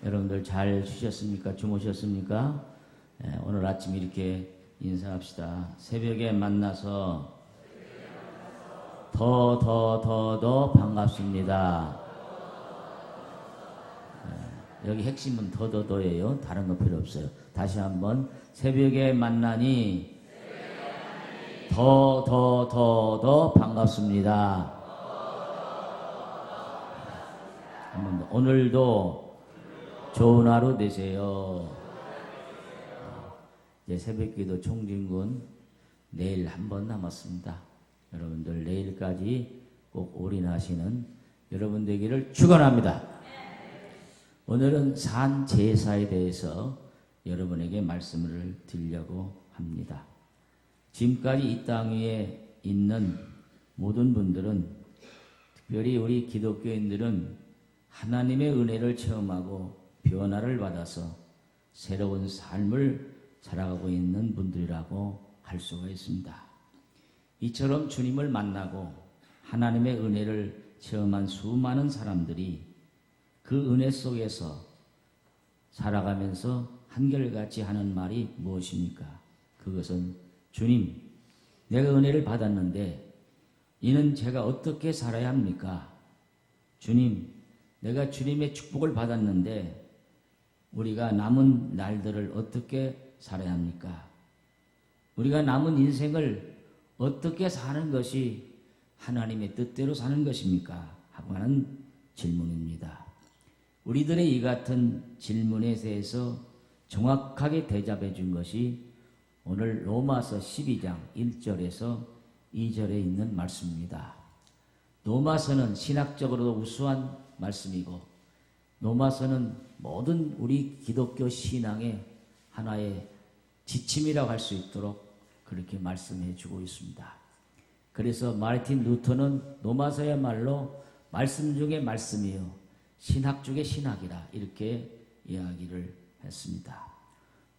여러분들 잘 쉬셨습니까? 주무셨습니까? 오늘 아침 이렇게 인사합시다. 새벽에 만나서 더 반갑습니다. 여기 핵심은 더예요. 다른 거 필요 없어요. 다시 한번 새벽에 만나니 더 반갑습니다. 한번 더. 오늘도 좋은 하루 되세요. 이제 새벽기도 총진군 내일 한 번 남았습니다. 여러분들 내일까지 꼭 올인하시는 여러분 되기를 축원합니다. 오늘은 산 제사에 대해서 여러분에게 말씀을 드리려고 합니다. 지금까지 이 땅 위에 있는 모든 분들은, 특별히 우리 기독교인들은 하나님의 은혜를 체험하고 변화를 받아서 새로운 삶을 살아가고 있는 분들이라고 할 수가 있습니다. 이처럼 주님을 만나고 하나님의 은혜를 체험한 수많은 사람들이 그 은혜 속에서 살아가면서 한결같이 하는 말이 무엇입니까? 그것은 주님, 내가 은혜를 받았는데 이는 제가 어떻게 살아야 합니까? 주님, 내가 주님의 축복을 받았는데 우리가 남은 날들을 어떻게 살아야 합니까? 우리가 남은 인생을 어떻게 사는 것이 하나님의 뜻대로 사는 것입니까? 하고 하는 질문입니다. 우리들의 이 같은 질문에 대해서 정확하게 대답해 준 것이 오늘 로마서 12장 1절에서 2절에 있는 말씀입니다. 로마서는 신학적으로도 우수한 말씀이고, 로마서는 모든 우리 기독교 신앙의 하나의 지침이라고 할 수 있도록 그렇게 말씀해 주고 있습니다. 그래서 마르틴 루터는 로마서야말로 말씀 중에 말씀이요 신학 중에 신학이라 이렇게 이야기를 했습니다.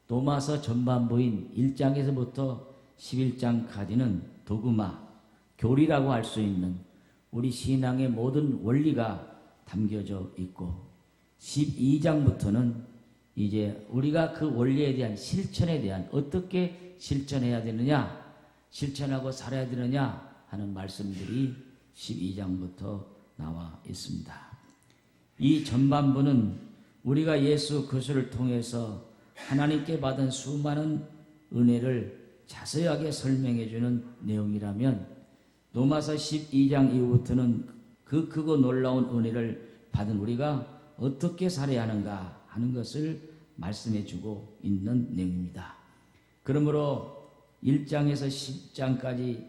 로마서 전반부인 1장에서부터 11장까지는 도그마, 교리라고 할 수 있는 우리 신앙의 모든 원리가 담겨져 있고, 12장부터는 이제 우리가 그 원리에 대한 실천에 대한 어떻게 실천해야 되느냐, 실천하고 살아야 되느냐 하는 말씀들이 12장부터 나와 있습니다. 이 전반부는 우리가 예수 그리스도를 통해서 하나님께 받은 수많은 은혜를 자세하게 설명해 주는 내용이라면, 로마서 12장 이후부터는 그 크고 놀라운 은혜를 받은 우리가 어떻게 살아야 하는가 하는 것을 말씀해 주고 있는 내용입니다. 그러므로 1장에서 10장까지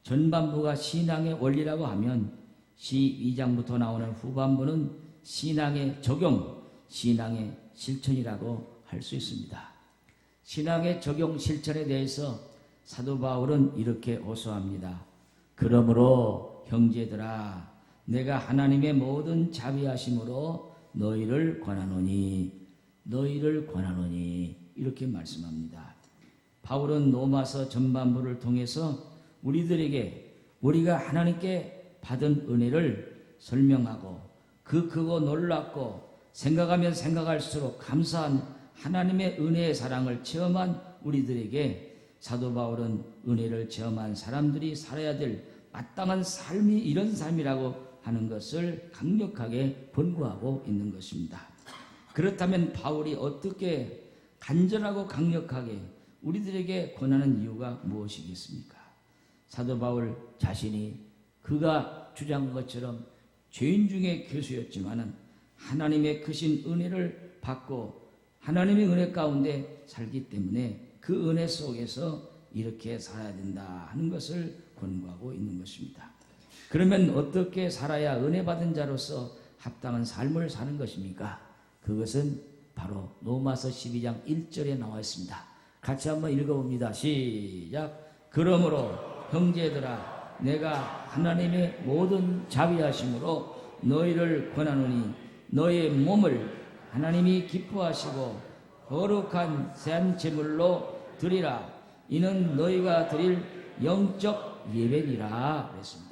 전반부가 신앙의 원리라고 하면 12장부터 나오는 후반부는 신앙의 적용, 신앙의 실천이라고 할 수 있습니다. 신앙의 적용 실천에 대해서 사도 바울은 이렇게 호소합니다. 그러므로 형제들아, 내가 하나님의 모든 자비하심으로 너희를 권하노니 이렇게 말씀합니다. 바울은 로마서 전반부를 통해서 우리들에게 우리가 하나님께 받은 은혜를 설명하고 그 크고 놀랍고 생각하면 생각할수록 감사한 하나님의 은혜의 사랑을 체험한 우리들에게 사도 바울은 은혜를 체험한 사람들이 살아야 될 마땅한 삶이 이런 삶이라고 하는 것을 강력하게 권고하고 있는 것입니다. 그렇다면 바울이 어떻게 간절하고 강력하게 우리들에게 권하는 이유가 무엇이겠습니까? 사도 바울 자신이 그가 주장한 것처럼 죄인 중에 교수였지만은 하나님의 크신 은혜를 받고 하나님의 은혜 가운데 살기 때문에 그 은혜 속에서 이렇게 살아야 된다 하는 것을 권고하고 있는 것입니다. 그러면 어떻게 살아야 은혜 받은 자로서 합당한 삶을 사는 것입니까? 그것은 바로 로마서 12장 1절에 나와 있습니다. 같이 한번 읽어봅니다. 시작. 그러므로 형제들아, 내가 하나님의 모든 자비하심으로 너희를 권하노니 너희의 몸을 하나님이 기뻐하시고 거룩한 새 제물로 드리라. 이는 너희가 드릴 영적 예배니라 그랬습니다.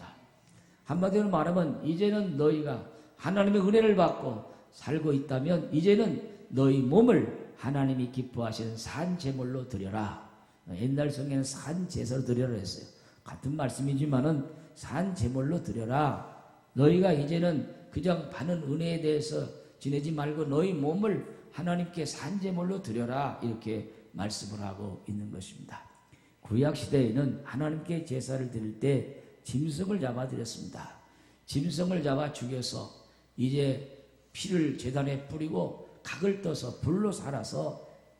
한마디로 말하면 이제는 너희가 하나님의 은혜를 받고 살고 있다면 이제는 너희 몸을 하나님이 기뻐하시는 산 제물로 드려라. 옛날 성경에는 산 제사로 드려라 했어요. 같은 말씀이지만은 산 제물로 드려라. 너희가 이제는 그냥 받는 은혜에 대해서 지내지 말고 너희 몸을 하나님께 산 제물로 드려라. 이렇게 말씀을 하고 있는 것입니다. 구약 시대에는 하나님께 제사를 드릴 때 짐승을 잡아 드렸습니다. 짐승을 잡아 죽여서 이제 피를 제단에 뿌리고 각을 떠서 불로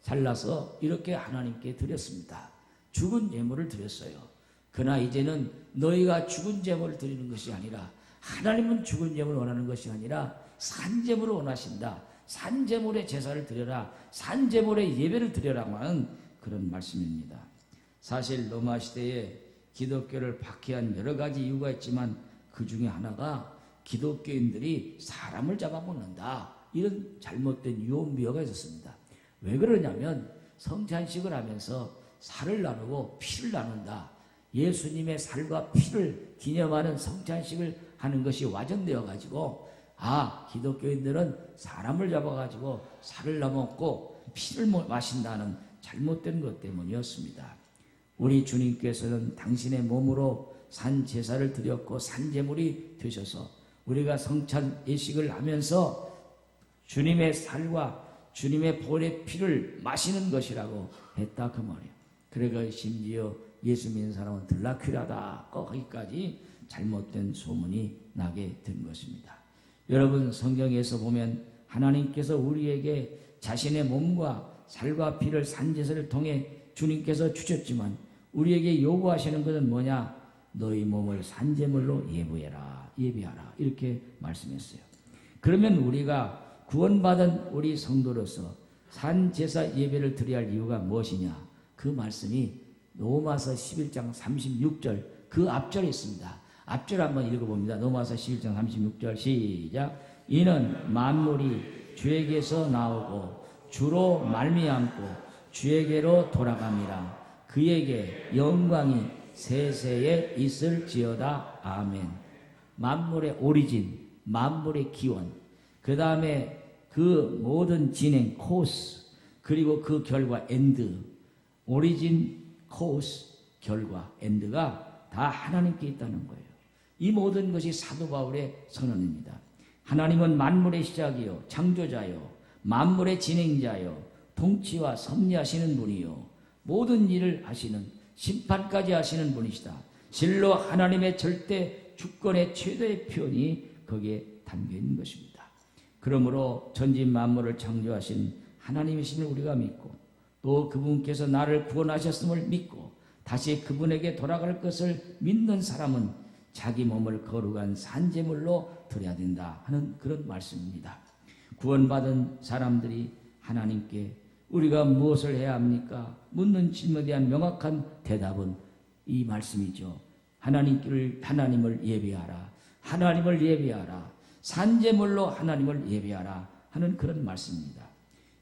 잘라서 이렇게 하나님께 드렸습니다. 죽은 제물을 드렸어요. 그러나 이제는 너희가 죽은 제물을 드리는 것이 아니라 하나님은 죽은 제물을 원하는 것이 아니라 산 제물을 원하신다. 산 제물의 제사를 드려라. 산 제물의 예배를 드려라고 하는 그런 말씀입니다. 사실 로마 시대에 기독교를 박해한 여러 가지 이유가 있지만 그 중에 하나가 기독교인들이 사람을 잡아먹는다. 이런 잘못된 유언비어가 있었습니다. 왜 그러냐면 성찬식을 하면서 살을 나누고 피를 나눈다. 예수님의 살과 피를 기념하는 성찬식을 하는 것이 와전되어 가지고 기독교인들은 사람을 잡아가지고 살을 나먹고 피를 마신다는 잘못된 것 때문이었습니다. 우리 주님께서는 당신의 몸으로 산 제사를 드렸고 산 제물이 되셔서 우리가 성찬 예식을 하면서 주님의 살과 주님의 볼의 피를 마시는 것이라고 했다 그 말이에요. 그래가 심지어 예수 믿는 사람은 들라퀴라다 거기까지 잘못된 소문이 나게 된 것입니다. 여러분 성경에서 보면 하나님께서 우리에게 자신의 몸과 살과 피를 산제사를 통해 주님께서 주셨지만 우리에게 요구하시는 것은 뭐냐? 너희 몸을 산제물로 예배하라 이렇게 말씀했어요. 그러면 우리가 구원받은 우리 성도로서 산제사 예배를 드려야 할 이유가 무엇이냐? 그 말씀이 로마서 11장 36절 그 앞절에 있습니다. 앞절 한번 읽어봅니다. 로마서 11장 36절 시작. 이는 만물이 주에게서 나오고 주로 말미암고 주에게로 돌아갑니다. 그에게 영광이 세세에 있을지어다. 아멘. 만물의 오리진, 만물의 기원, 그 다음에 그 모든 진행, 코스, 그리고 그 결과, 엔드, 오리진, 코스, 결과, 엔드가 다 하나님께 있다는 거예요. 이 모든 것이 사도 바울의 선언입니다. 하나님은 만물의 시작이요, 창조자요, 만물의 진행자요, 통치와 섭리하시는 분이요, 모든 일을 하시는, 심판까지 하시는 분이시다. 실로 하나님의 절대 주권의 최대의 표현이 거기에 담겨 있는 것입니다. 그러므로 전진 만물을 창조하신 하나님이심을 우리가 믿고 또 그분께서 나를 구원하셨음을 믿고 다시 그분에게 돌아갈 것을 믿는 사람은 자기 몸을 거룩한 산제물로 드려야 된다 하는 그런 말씀입니다. 구원받은 사람들이 하나님께 우리가 무엇을 해야 합니까? 묻는 질문에 대한 명확한 대답은 이 말씀이죠. 하나님을 예배하라. 하나님을 예배하라. 산제물로 하나님을 예배하라 하는 그런 말씀입니다.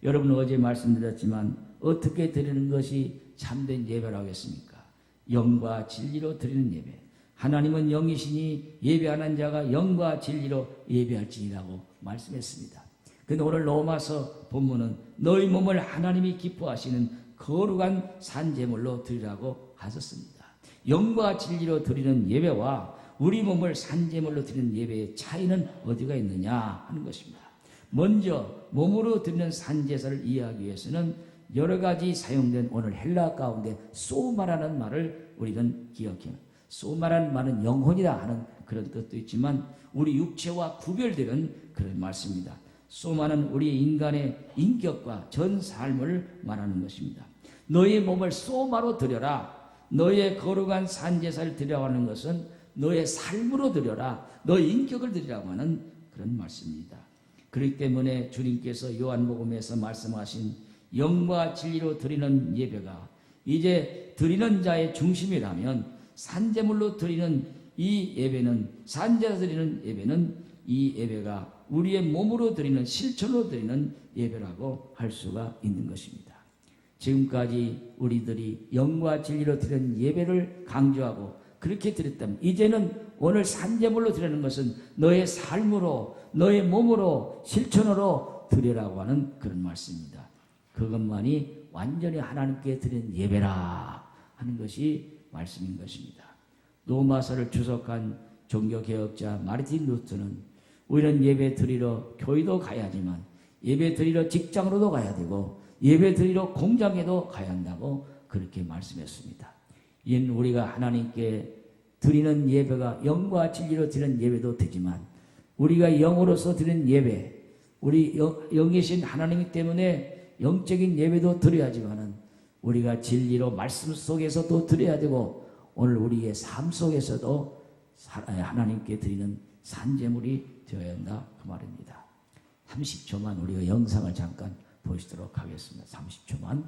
여러분 어제 말씀드렸지만 어떻게 드리는 것이 참된 예배라고 했습니까? 영과 진리로 드리는 예배. 하나님은 영이시니 예배하는 자가 영과 진리로 예배할지니라고 말씀했습니다. 근데 오늘 로마서 본문은 너희 몸을 하나님이 기뻐하시는 거룩한 산제물로 드리라고 하셨습니다. 영과 진리로 드리는 예배와 우리 몸을 산제물로 드리는 예배의 차이는 어디가 있느냐 하는 것입니다. 먼저 몸으로 드리는 산제사를 이해하기 위해서는 여러 가지 사용된 오늘 헬라 가운데 소마라는 말을 우리는 기억해요. 소마라는 말은 영혼이라 하는 그런 뜻도 있지만 우리 육체와 구별되는 그런 말씀입니다. 소마는 우리 인간의 인격과 전 삶을 말하는 것입니다. 너의 몸을 소마로 드려라. 너의 거룩한 산제사를 드리라고 하는 것은 너의 삶으로 드려라. 너의 인격을 드리라고 하는 그런 말씀입니다. 그렇기 때문에 주님께서 요한복음에서 말씀하신 영과 진리로 드리는 예배가 이제 드리는 자의 중심이라면 산제물로 드리는 이 예배는 산제사 드리는 예배는 이 예배가 우리의 몸으로 드리는 실천으로 드리는 예배라고 할 수가 있는 것입니다. 지금까지 우리들이 영과 진리로 드리는 예배를 강조하고 그렇게 드렸다면 이제는 오늘 산제물로 드리는 것은 너의 삶으로 너의 몸으로 실천으로 드리라고 하는 그런 말씀입니다. 그것만이 완전히 하나님께 드린 예배라 하는 것이 말씀인 것입니다. 로마서를 주석한 종교개혁자 마르틴 루터는 우리는 예배 드리러 교회도 가야지만 예배 드리러 직장으로도 가야 되고 예배 드리러 공장에도 가야 한다고 그렇게 말씀했습니다. 이는 우리가 하나님께 드리는 예배가 영과 진리로 드리는 예배도 되지만 우리가 영으로서 드리는 예배, 우리 영이신 하나님 때문에 영적인 예배도 드려야지만은 우리가 진리로 말씀 속에서도 드려야 되고 오늘 우리의 삶 속에서도 하나님께 드리는 산제물이 되어야 한다 그 말입니다. 30초만 우리가 영상을 잠깐 보시도록 하겠습니다. 30초만.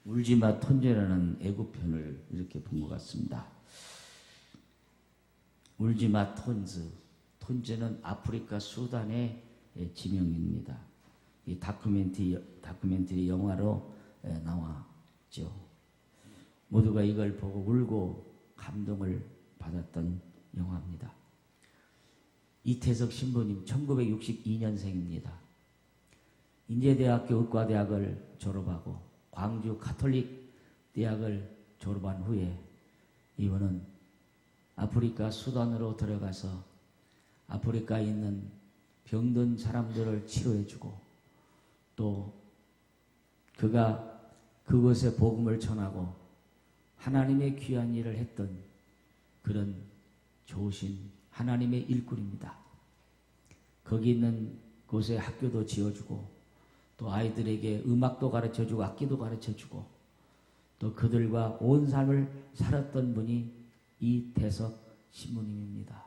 울지마 톤제라는 애국편을 이렇게 본 것 같습니다. 울지마 톤즈, 톤제는 아프리카 수단의 지명입니다. 이 다큐멘터리 영화로 나왔죠. 모두가 이걸 보고 울고 감동을 받았던 영화입니다. 이태석 신부님 1962년생입니다. 인제대학교 의과대학을 졸업하고 광주 가톨릭 대학을 졸업한 후에 이분은 아프리카 수단으로 들어가서 아프리카에 있는 병든 사람들을 치료해주고 또 그가 그곳에 복음을 전하고 하나님의 귀한 일을 했던 그런 좋으신 하나님의 일꾼입니다. 거기 있는 곳에 학교도 지어주고 또 아이들에게 음악도 가르쳐주고 악기도 가르쳐주고 또 그들과 온 삶을 살았던 분이 이태석 신부님입니다.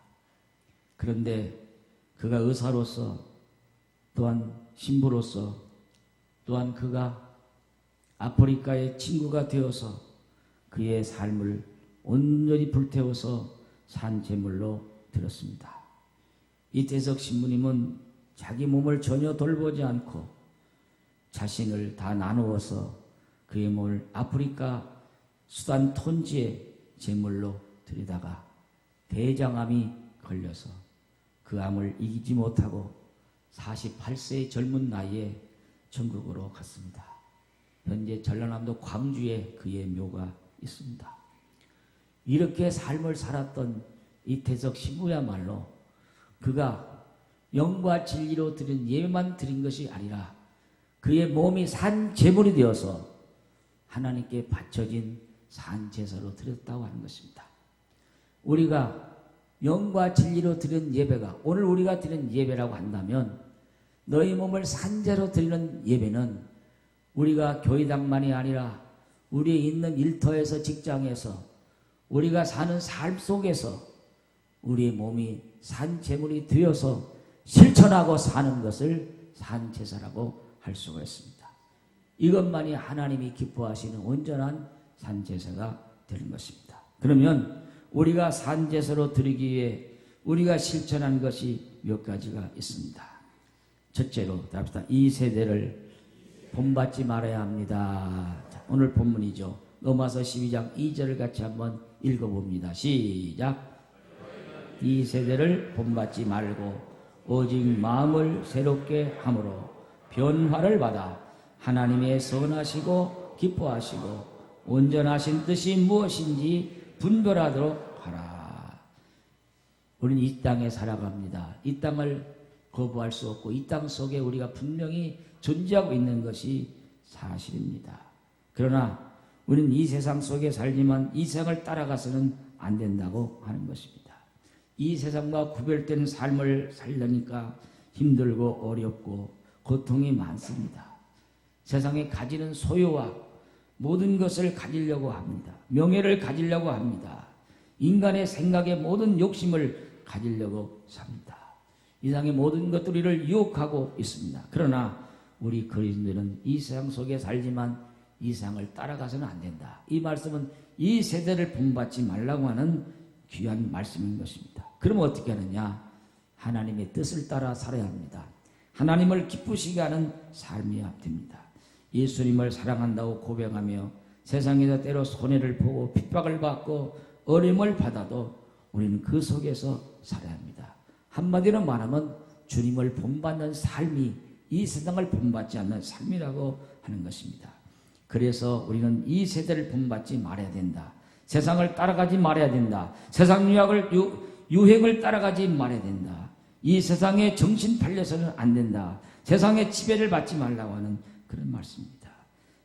그런데 그가 의사로서 또한 신부로서 또한 그가 아프리카의 친구가 되어서 그의 삶을 온전히 불태워서 산 제물로 드렸습니다. 이태석 신부님은 자기 몸을 전혀 돌보지 않고 자신을 다 나누어서 그의 몸을 아프리카 수단 톤지에 제물로 드리다가 대장암이 걸려서 그 암을 이기지 못하고 48세의 젊은 나이에 천국으로 갔습니다. 현재 전라남도 광주에 그의 묘가 있습니다. 이렇게 삶을 살았던 이태석 신부야말로 그가 영과 진리로 드린 예배만 드린 것이 아니라 그의 몸이 산 제물이 되어서 하나님께 바쳐진 산 제사로 드렸다고 하는 것입니다. 우리가 영과 진리로 드린 예배가 오늘 우리가 드린 예배라고 한다면 너희 몸을 산제로 드리는 예배는 우리가 교회당만이 아니라 우리 있는 일터에서 직장에서 우리가 사는 삶 속에서 우리의 몸이 산 제물이 되어서 실천하고 사는 것을 산 제사라고 할 수가 있습니다. 이것만이 하나님이 기뻐하시는 온전한 산제사가 되는 것입니다. 그러면 우리가 산제사로 드리기 위해 우리가 실천한 것이 몇 가지가 있습니다. 첫째로 답시다. 이 세대를 본받지 말아야 합니다. 자, 오늘 본문이죠. 로마서 12장 2절을 같이 한번 읽어봅니다. 시작. 이 세대를 본받지 말고 오직 마음을 새롭게 함으로 변화를 받아 하나님의 선하시고 기뻐하시고 온전하신 뜻이 무엇인지 분별하도록 하라. 우리는 이 땅에 살아갑니다. 이 땅을 거부할 수 없고 이 땅 속에 우리가 분명히 존재하고 있는 것이 사실입니다. 그러나 우리는 이 세상 속에 살지만 이 세상을 따라가서는 안 된다고 하는 것입니다. 이 세상과 구별된 삶을 살려니까 힘들고 어렵고 고통이 많습니다. 세상에 가지는 소유와 모든 것을 가지려고 합니다. 명예를 가지려고 합니다. 인간의 생각에 모든 욕심을 가지려고 삽니다. 이 세상의 모든 것들이 우리를 유혹하고 있습니다. 그러나 우리 그리스도인은 이 세상 속에 살지만 이 세상을 따라가서는 안 된다. 이 말씀은 이 세대를 본받지 말라고 하는 귀한 말씀인 것입니다. 그러면 어떻게 하느냐? 하나님의 뜻을 따라 살아야 합니다. 하나님을 기쁘시게 하는 삶이어야 됩니다. 예수님을 사랑한다고 고백하며 세상에서 때로 손해를 보고 핍박을 받고 어려움을 받아도 우리는 그 속에서 살아야 합니다. 한마디로 말하면 주님을 본받는 삶이 이 세상을 본받지 않는 삶이라고 하는 것입니다. 그래서 우리는 이 세대를 본받지 말아야 된다. 세상을 따라가지 말아야 된다. 세상 유행을 따라가지 말아야 된다. 이 세상에 정신 팔려서는 안 된다. 세상의 지배를 받지 말라고 하는 그런 말씀입니다.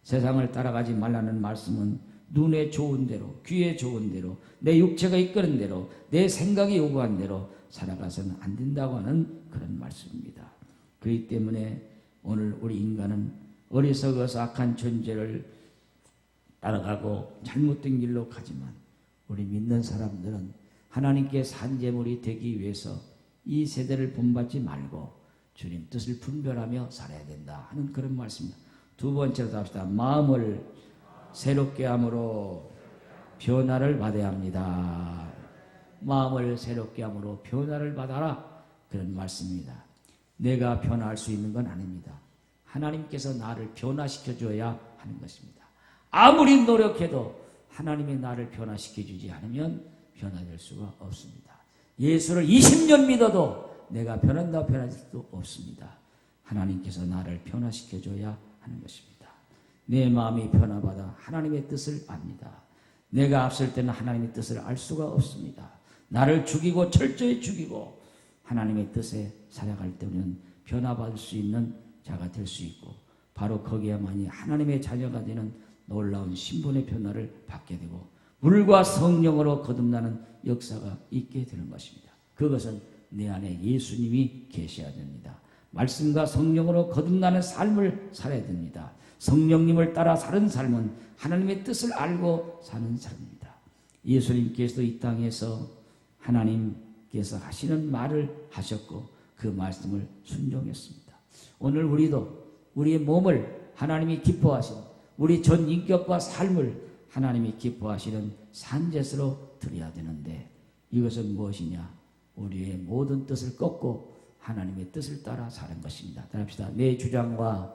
세상을 따라가지 말라는 말씀은 눈에 좋은 대로, 귀에 좋은 대로, 내 육체가 이끄는 대로, 내 생각이 요구한 대로 살아가서는 안 된다고 하는 그런 말씀입니다. 그렇기 때문에 오늘 우리 인간은 어리석어서 악한 존재를 따라가고 잘못된 길로 가지만 우리 믿는 사람들은 하나님께 산제물이 되기 위해서 이 세대를 본받지 말고 주님 뜻을 분별하며 살아야 된다 하는 그런 말씀입니다. 두 번째로 합시다. 마음을 새롭게 함으로 변화를 받아야 합니다. 마음을 새롭게 함으로 변화를 받아라 그런 말씀입니다. 내가 변화할 수 있는 건 아닙니다. 하나님께서 나를 변화시켜줘야 하는 것입니다. 아무리 노력해도 하나님이 나를 변화시켜주지 않으면 변화될 수가 없습니다. 예수를 20년 믿어도 내가 변한다 변할 수도 없습니다. 하나님께서 나를 변화시켜줘야 하는 것입니다. 내 마음이 변화받아 하나님의 뜻을 압니다. 내가 앞설 때는 하나님의 뜻을 알 수가 없습니다. 나를 죽이고 철저히 죽이고 하나님의 뜻에 살아갈 때 우리는 변화받을 수 있는 자가 될 수 있고 바로 거기에만이 하나님의 자녀가 되는 놀라운 신분의 변화를 받게 되고 물과 성령으로 거듭나는 역사가 있게 되는 것입니다. 그것은 내 안에 예수님이 계셔야 됩니다. 말씀과 성령으로 거듭나는 삶을 살아야 됩니다. 성령님을 따라 사는 삶은 하나님의 뜻을 알고 사는 삶입니다. 예수님께서도 이 땅에서 하나님께서 하시는 말을 하셨고 그 말씀을 순종했습니다. 오늘 우리도 우리의 몸을 하나님이 기뻐하신 우리 전 인격과 삶을 하나님이 기뻐하시는 산제스로 드려야 되는데 이것은 무엇이냐? 우리의 모든 뜻을 꺾고 하나님의 뜻을 따라 사는 것입니다. 따라합시다. 내 주장과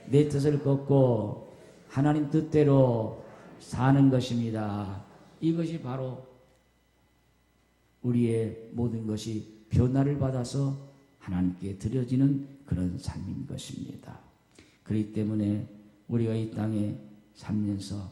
내 뜻을 꺾고 하나님 뜻대로 사는 것입니다. 이것이 바로 우리의 모든 것이 변화를 받아서 하나님께 드려지는 그런 삶인 것입니다. 그렇기 때문에 우리가 이 땅에 살면서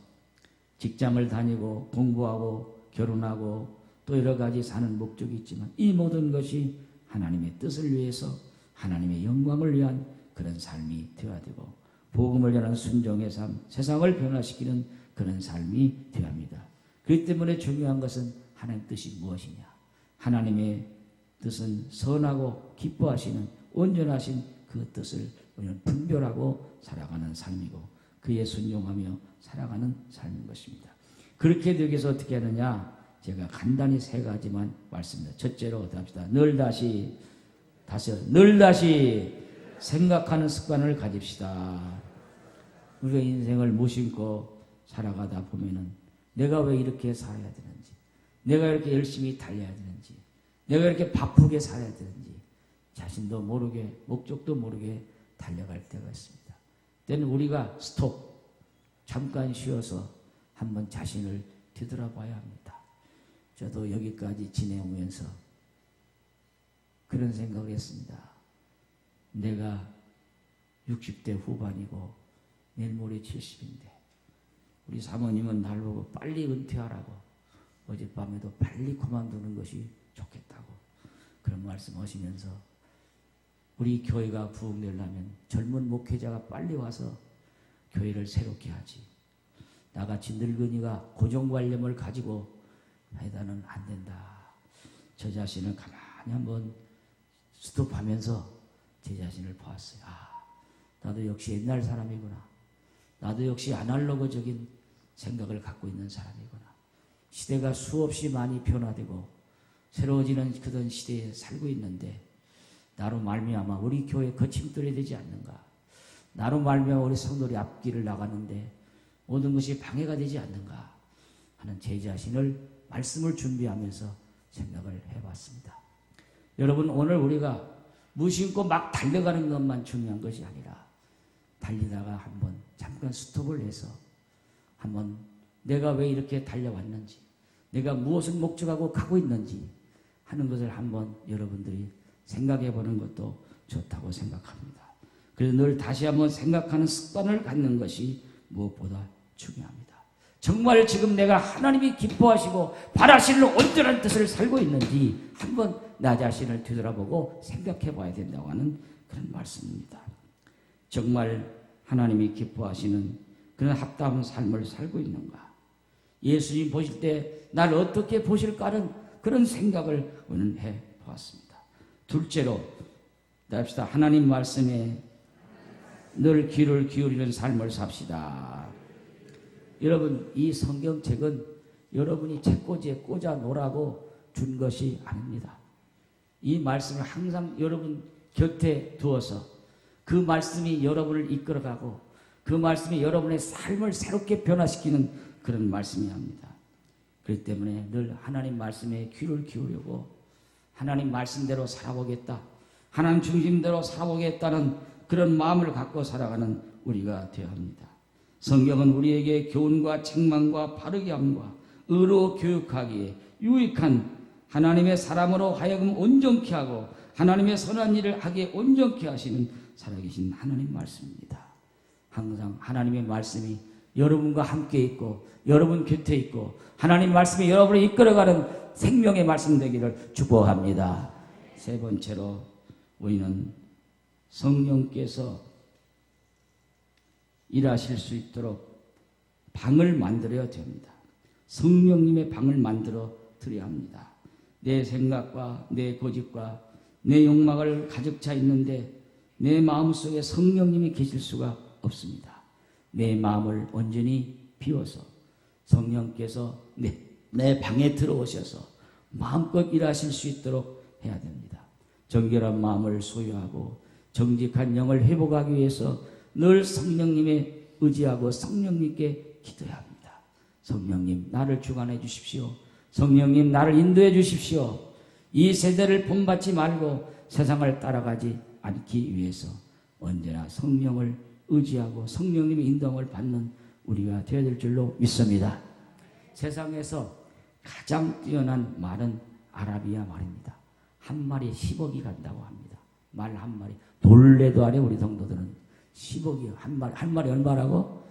직장을 다니고 공부하고 결혼하고 또 여러 가지 사는 목적이 있지만 이 모든 것이 하나님의 뜻을 위해서 하나님의 영광을 위한 그런 삶이 되어야 되고 복음을 전하는 순종의 삶, 세상을 변화시키는 그런 삶이 되어야 합니다. 그렇기 때문에 중요한 것은 하나님의 뜻이 무엇이냐? 하나님의 뜻은 선하고 기뻐하시는 온전하신 그 뜻을 우리는 분별하고 살아가는 삶이고 그에 순종하며 살아가는 삶인 것입니다. 그렇게 되기 위해서 어떻게 하느냐? 제가 간단히 세 가지만 말씀드립니다. 첫째로 어떻게 합시다. 늘 다시 생각하는 습관을 가집시다. 우리가 인생을 무심코 살아가다 보면은 내가 왜 이렇게 살아야 되는지, 내가 이렇게 열심히 달려야 되는지, 내가 이렇게 바쁘게 살아야 되는지 자신도 모르게 목적도 모르게 달려갈 때가 있습니다. 때는 우리가 스톱, 잠깐 쉬어서 한번 자신을 뒤돌아봐야 합니다. 저도 여기까지 지내오면서 그런 생각을 했습니다. 내가 60대 후반이고 내일 모레 70인데 우리 사모님은 날 보고 빨리 은퇴하라고 어젯밤에도 빨리 그만두는 것이 좋겠다고 그런 말씀하시면서 우리 교회가 부흥되려면 젊은 목회자가 빨리 와서 교회를 새롭게 하지 나같이 늙은이가 고정관념을 가지고 해다는 안 된다. 저 자신을 가만히 한번 스톱하면서 제 자신을 보았어요. 나도 역시 옛날 사람이구나. 나도 역시 아날로그적인 생각을 갖고 있는 사람이구나. 시대가 수없이 많이 변화되고 새로워지는 그런 시대에 살고 있는데 나로 말미암아 우리 교회 거침돌이 되지 않는가. 나로 말미암아 우리 성도들이 앞길을 나가는데 모든 것이 방해가 되지 않는가 하는 제 자신을 말씀을 준비하면서 생각을 해봤습니다. 여러분, 오늘 우리가 무심코 막 달려가는 것만 중요한 것이 아니라 달리다가 한번 잠깐 스톱을 해서 한번 내가 왜 이렇게 달려왔는지, 내가 무엇을 목적하고 가고 있는지 하는 것을 한번 여러분들이 생각해 보는 것도 좋다고 생각합니다. 그래서 늘 다시 한번 생각하는 습관을 갖는 것이 무엇보다 중요합니다. 정말 지금 내가 하나님이 기뻐하시고 바라시는 온전한 뜻을 살고 있는지 한번 나 자신을 되돌아보고 생각해 봐야 된다고 하는 그런 말씀입니다. 정말 하나님이 기뻐하시는 그런 합당한 삶을 살고 있는가? 예수님 보실 때 날 어떻게 보실까 하는 그런 생각을 오늘 해 보았습니다. 둘째로 합시다. 하나님 말씀에 늘 귀를 기울이는 삶을 삽시다. 여러분, 이 성경책은 여러분이 책꽂이에 꽂아 놓으라고 준 것이 아닙니다. 이 말씀을 항상 여러분 곁에 두어서 그 말씀이 여러분을 이끌어가고 그 말씀이 여러분의 삶을 새롭게 변화시키는 그런 말씀이 합니다. 그렇기 때문에 늘 하나님 말씀에 귀를 기울이고 하나님 말씀대로 살아보겠다, 하나님 중심대로 살아보겠다는 그런 마음을 갖고 살아가는 우리가 되어야 합니다. 성경은 우리에게 교훈과 책망과 바르게 함과 의로 교육하기에 유익한 하나님의 사람으로 하여금 온전케 하고 하나님의 선한 일을 하기에 온전케 하시는 살아계신 하나님 말씀입니다. 항상 하나님의 말씀이 여러분과 함께 있고 여러분 곁에 있고 하나님 말씀이 여러분을 이끌어가는 생명의 말씀 되기를 축복합니다. 세 번째로 우리는 성령께서 일하실 수 있도록 방을 만들어야 됩니다. 성령님의 방을 만들어 드려야 합니다. 내 생각과 내 고집과 내 욕망을 가득 차 있는데 내 마음속에 성령님이 계실 수가 없습니다. 내 마음을 온전히 비워서 성령께서 내 방에 들어오셔서 마음껏 일하실 수 있도록 해야 됩니다. 정결한 마음을 소유하고 정직한 영을 회복하기 위해서 늘 성령님에 의지하고 성령님께 기도해야 합니다. 성령님, 나를 주관해 주십시오. 성령님, 나를 인도해 주십시오. 이 세대를 본받지 말고 세상을 따라가지 않기 위해서 언제나 성령을 의지하고 성령님의 인도함을 받는 우리가 되어야 될 줄로 믿습니다. 세상에서 가장 뛰어난 말은 아라비아 말입니다. 한 마리에 10억이 간다고 합니다. 말 한 마리. 돌레도 아래 우리 성도들은 10억이요. 한 마리 얼마라고?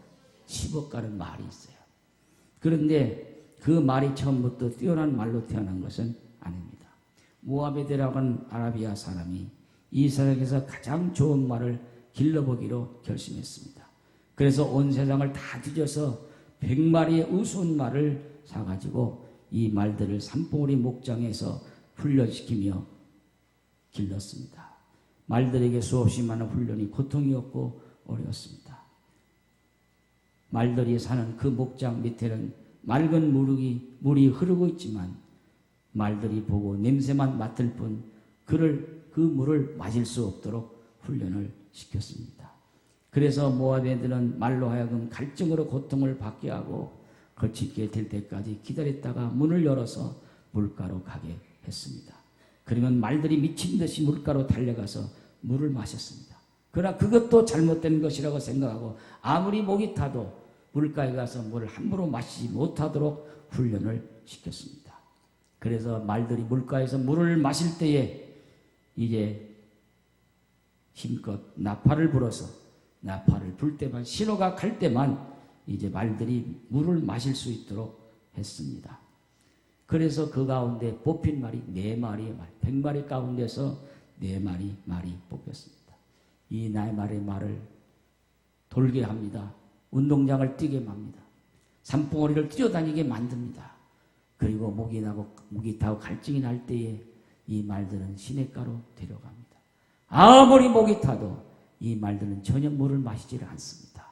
10억 가는 말이 있어요. 그런데 그 말이 처음부터 뛰어난 말로 태어난 것은 아닙니다. 모하베드라고 하는 아라비아 사람이 이 세상에서 가장 좋은 말을 길러보기로 결심했습니다. 그래서 온 세상을 다 뒤져서 100마리의 우스운 말을 사가지고 이 말들을 산봉우리 목장에서 훈련시키며 길렀습니다. 말들에게 수없이 많은 훈련이 고통이었고 어려웠습니다. 말들이 사는 그 목장 밑에는 맑은 물이 흐르고 있지만 말들이 보고 냄새만 맡을 뿐 그 물을 마실 수 없도록 훈련을 시켰습니다. 그래서 모압애들은 말로 하여금 갈증으로 고통을 받게 하고 거치게 될 때까지 기다렸다가 문을 열어서 물가로 가게 했습니다. 그러면 말들이 미친 듯이 물가로 달려가서 물을 마셨습니다. 그러나 그것도 잘못된 것이라고 생각하고 아무리 목이 타도 물가에 가서 물을 함부로 마시지 못하도록 훈련을 시켰습니다. 그래서 말들이 물가에서 물을 마실 때에 이제 힘껏 나팔을 불어서 나팔을 불 때만 신호가 갈 때만 이제 말들이 물을 마실 수 있도록 했습니다. 그래서 그 가운데 뽑힌 말이 4마리의 말, 100마리 가운데서 4마리 말이 뽑혔습니다. 이 나의 말을 돌게 합니다. 운동장을 뛰게 합니다. 산봉우리를 뛰어다니게 만듭니다. 그리고 목이 타고 갈증이 날 때에 이 말들은 시냇가로 데려갑니다. 아무리 목이 타도 이 말들은 전혀 물을 마시지를 않습니다.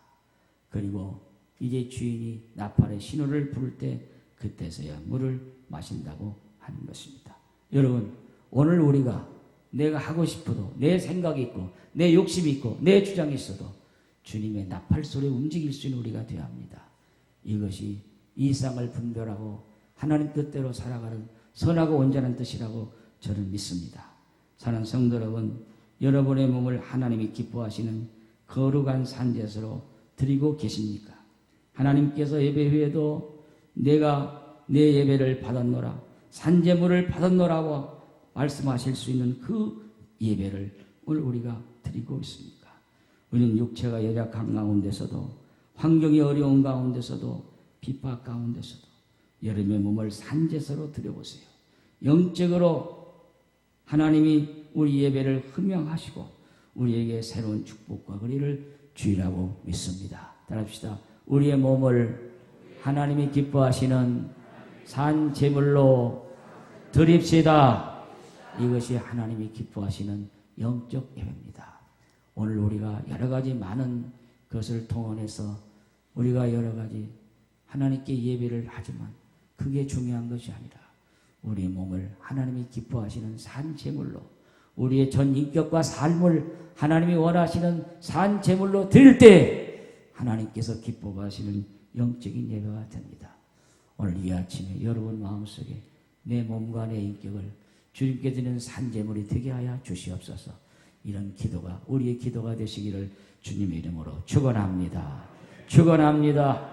그리고 이제 주인이 나팔의 신호를 부를 때 그때서야 물을 마신다고 하는 것입니다. 여러분, 오늘 우리가 내가 하고 싶어도 내 생각이 있고 내 욕심이 있고 내 주장이 있어도 주님의 나팔 소리에 움직일 수 있는 우리가 되어야 합니다. 이것이 이 세상을 분별하고 하나님 뜻대로 살아가는 선하고 온전한 뜻이라고 저는 믿습니다. 사랑하는 성도 여러분, 여러분의 몸을 하나님이 기뻐하시는 거룩한 산제사로 드리고 계십니까? 하나님께서 예배 후에도 내가 내 예배를 받았노라, 산제물을 받았노라고 말씀하실 수 있는 그 예배를 오늘 우리가 드리고 있습니까? 우리는 육체가 연약한 가운데서도, 환경이 어려운 가운데서도, 핍박 가운데서도 여러분의 몸을 산제사로 드려보세요. 영적으로 하나님이 우리 예배를 흠양하시고 우리에게 새로운 축복과 의리를 주리라고 믿습니다. 따라합시다. 우리의 몸을 하나님이 기뻐하시는 산 제물로 드립시다. 이것이 하나님이 기뻐하시는 영적 예배입니다. 오늘 우리가 여러 가지 많은 것을 동원해서 우리가 여러 가지 하나님께 예배를 하지만 그게 중요한 것이 아니라 우리의 몸을 하나님이 기뻐하시는 산 제물로, 우리의 전 인격과 삶을 하나님이 원하시는 산 제물로 드릴 때 하나님께서 기뻐하시는 영적인 예배가 됩니다. 오늘 이 아침에 여러분 마음속에 내 몸과 내 인격을 주님께 드리는 산 제물이 되게 하여 주시옵소서. 이런 기도가 우리의 기도가 되시기를 주님의 이름으로 축원합니다. 축원합니다.